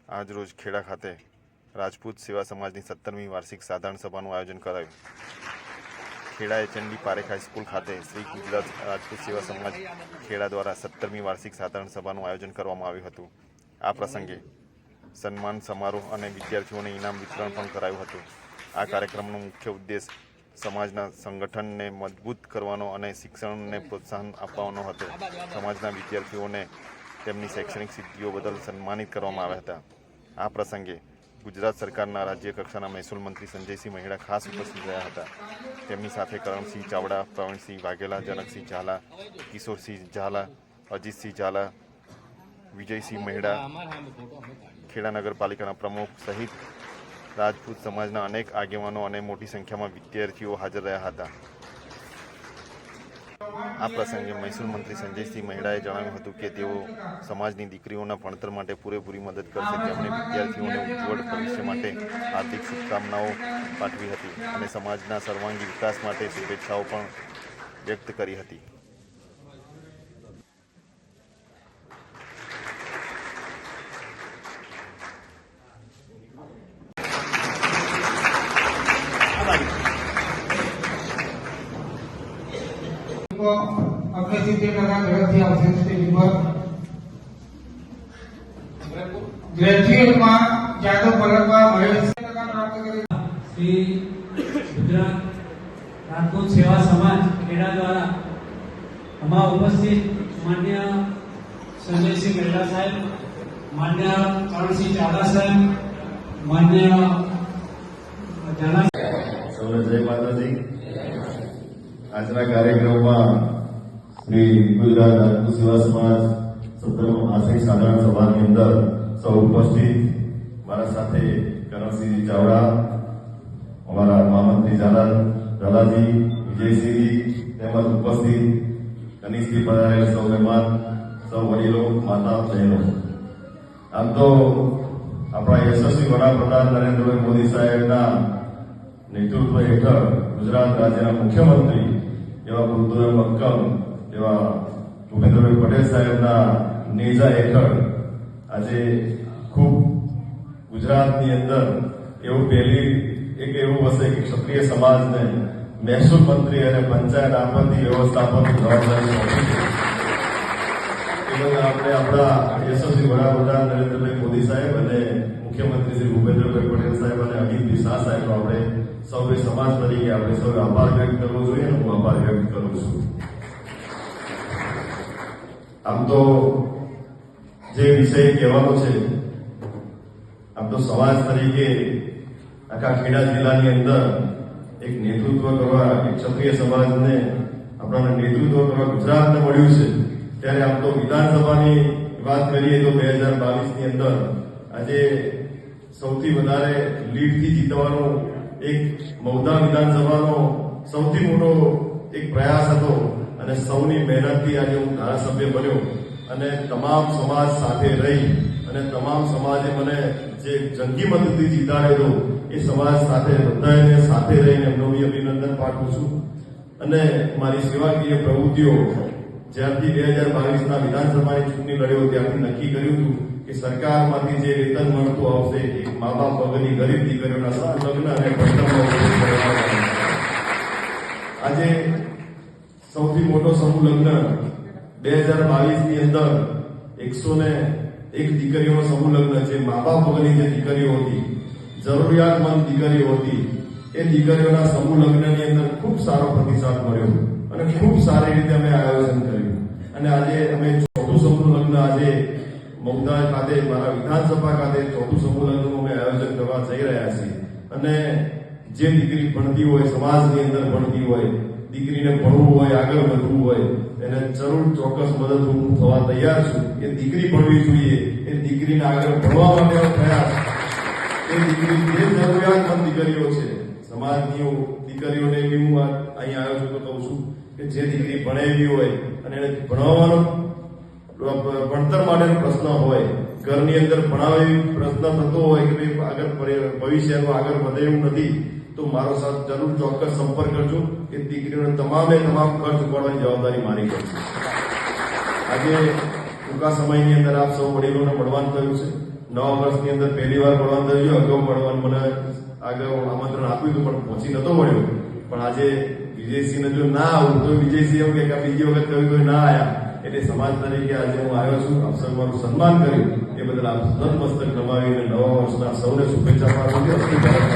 આજરોજ ખેડા ખાતે રાજપૂત સેવા સમાજની 17મી વાર્ષિક સાધારણ સભાનું આયોજન કરાયું. ખેડા એચએનડી પારેખ હાઈસ્કૂલ ખાતે શ્રી ગુજરાત રાજપૂત સેવા સમાજ ખેડા દ્વારા 17મી વાર્ષિક સાધારણ સભાનું આયોજન કરવામાં આવ્યું હતું. આ પ્રસંગે સન્માન સમારોહ અને વિદ્યાર્થીઓને ઇનામ વિતરણ પણ કરાયું હતું. આ કાર્યક્રમનો મુખ્ય ઉદ્દેશ સમાજના સંગઠનને મજબૂત કરવાનો અને શિક્ષણને પ્રોત્સાહન આપવાનો હતો. સમાજના વિદ્યાર્થીઓને તેમની શૈક્ષણિક સિદ્ધિઓ બદલ સન્માનિત કરવામાં આવ્યા હતા. આ પ્રસંગે ગુજરાત સરકારના રાજ્ય કક્ષાના મહેસૂલ મંત્રી સંજયસિંહ મહેડા ખાસ ઉપસ્થિત રહ્યા હતા. તેમની સાથે કરણસિંહ ચાવડા, પ્રવીણસિંહ વાઘેલા, જનકસિંહ ઝાલા, કિશોરસિંહ ઝાલા, અજીતસિંહ ઝાલા, વિજયસિંહ મહેડા, ખેડા નગરપાલિકાના પ્રમુખ સહિત રાજપૂત સમાજના અનેક આગેવાનો અને મોટી સંખ્યામાં વિદ્યાર્થીઓ હાજર રહ્યા હતા. આ પ્રસંગે મહેસૂલ મંત્રી સંજયસિંહ મહેડાએ જણાવ્યું હતું કે તેઓ સમાજની દીકરીઓના ભણતર માટે પૂરેપૂરી મદદ કરશે. તેમણે વિદ્યાર્થીઓને ઉજ્જવળ ભવિષ્ય માટે હાર્દિક શુભકામનાઓ પાઠવી હતી અને સમાજના સર્વાંગી વિકાસ માટે શુભેચ્છાઓ પણ વ્યક્ત કરી હતી. अपने 70% ઝડપથી આવશે સ્ટેજ ઉપર. ગ્રેજ્યુએટમાં જાદવ પરબા 80% પ્રાપ્ત કરે. શ્રી ગુજરાત રાજપૂત સેવા સમાજ ખેડા દ્વારા અમારા ઉપસ્થિત માન્ય સંજયસિંહ મહેડા સાહેબ, માન્ય કરણસિંહ ચાવડા સાહેબ, માન્ય સૌને જય માતાજી. આજના કાર્યક્રમમાં શ્રી ગુજરાત રાજપૂત સેવા સમાજ 17મી વાર્ષિક સાધારણ સભાની અંદર સૌ ઉપસ્થિત, મારા સાથે કરણસિંહ ચાવડા, અમારા મહામંત્રી ઝાલાજી, વિજયસિંહજી, તેમજ ઉપસ્થિત કનિષ્ઠથી પધારેલા સૌ મહેમાન, સૌ વડીલો, માતા બહેનો. આમ તો આપણા યશસ્વી વડાપ્રધાન નરેન્દ્રભાઈ મોદી સાહેબના નેતૃત્વ હેઠળ ગુજરાત રાજ્યના મુખ્યમંત્રી એવા ભૂતપૂર્વ મક્કમ એવા ભૂપેન્દ્રભાઈ પટેલ સાહેબના નેજા હેઠળ આજે ખૂબ ગુજરાતની અંદર એવું હશે કે ક્ષત્રિય સમાજને મહેસૂલ મંત્રી અને પંચાયત આપત્તિ વ્યવસ્થાપનની જવાબદારી સોંપી છે. આપણે આપણા યશસ્વી વડાપ્રધાન નરેન્દ્રભાઈ મોદી સાહેબ અને મુખ્યમંત્રી શ્રી ભૂપેન્દ્રભાઈ પટેલ સાહેબ અને અમિતભાઈ શાહ સાહેબનો આપણે સૌએ સમાજ તરીકે આપણે સૌએ આભાર વ્યક્ત કરવો જોઈએ અને હું આભાર વ્યક્ત કરું છું. આમ તો જે વિષય કહેવાનો છે, આમ તો સમાજ તરીકે આખા ખેડા જિલ્લાની અંદર એક નેતૃત્વ કરવા, એક ક્ષત્રિય સમાજને આપણાને નેતૃત્વ કરવા ગુજરાતને મળ્યું છે. ત્યારે આમ તો વિધાનસભાની વાત કરીએ તો 2022ની અંદર આજે સૌથી વધારે લીડથી જીતવાનો એક મૌદા વિધાનસભાનો સૌથી મોટો એક પ્રયાસ હતો અને સૌની મહેનતથી આજે હું ધારાસભ્ય બન્યો અને તમામ સમાજ સાથે રહી અને તમામ સમાજે મને જે જંગી મતથી જીતાડેલો એ સમાજ સાથે બધાને સાથે રહીને એમનો અભિનંદન પાઠવું છું. અને મારી સેવાકીય પ્રવૃત્તિઓ જ્યારથી 2022ના વિધાનસભાની ચૂંટણી લડ્યો ત્યારથી નક્કી કર્યું હતું કે સરકારમાંથી જે વેતન મળતું આવશે એ મા બાપ વગરની ગરીબ દીકરીઓના સમૂહ લગ્ન અને ભણતરમાં. આજે સૌથી મોટો સમૂહ લગ્ન 2022ની અંદર 101 દીકરીઓનો સમૂહ લગ્ન છે. મા બાપ વગરની જે દીકરીઓ હતી, જરૂરિયાતમંદ દીકરીઓ હતી, એ દીકરીઓના સમૂહ લગ્નની અંદર ખૂબ સારો પ્રતિસાદ મળ્યો અને ખૂબ સારી રીતે અમે આયોજન કર્યું. અને આજે અમે ચોથું સમૂહ લગ્ન આજે મૌદા ખાતે, મારા વિધાનસભા ખાતે ચોથું સમૂહ લગ્નનું અમે આયોજન કરવા જઈ રહ્યા છીએ. અને જે દીકરી ભણતી હોય, સમાજની અંદર ભણતી હોય, દીકરીને ભણવું હોય, આગળ વધવું હોય, એને જરૂર ચોક્કસ મદદરૂપ થવા તૈયાર છું. એ દીકરી ભણવી જોઈએ, એ દીકરીને આગળ ભણવા માટેનો પ્રયાસ, એ દીકરી જે જરૂરિયાતમંદ દીકરીઓ છે સમાજની દીકરીઓને બી હું અહીં આવ્યો છું તો કહું છું કે જે દીકરી ભણેલી હોય અને એને ભણવાનો ભણતર માટેનો પ્રશ્ન હોય, ઘરની અંદર ભણાવી પ્રશ્ન થતો હોય કે ભાઈ આગળ ભવિષ્યનું આગળ વધે એવું નથી, તો મારો સાથ જરૂર ચોક્કસ સંપર્ક કરજો. એ દીકરીઓને તમામ ખર્ચ ઉપાડવાની જવાબદારી મારી કરશે. આજે ટૂંકા સમયની અંદર આપ સૌ વડીલોને મળવાનું થયું છે નવા વર્ષની અંદર પહેલી વાર મળવાનું થયું. અગાઉ મળવાનું મને આગળ આમંત્રણ આપ્યું હતું પણ પહોંચી નતો મળ્યો. પણ આજે વિજયસિંહને જો ના આવું તો વિજયસિંહ એવું કે બીજી વખત કોઈ ના આવ્યા, એટલે સમાજ તરીકે આજે હું આવ્યો છું. આપ સૌ મારું સન્માન કર્યું એ બદલ આપ નતમસ્તક નમાવીને નવા વર્ષના સૌને શુભેચ્છા પાઠવું છું.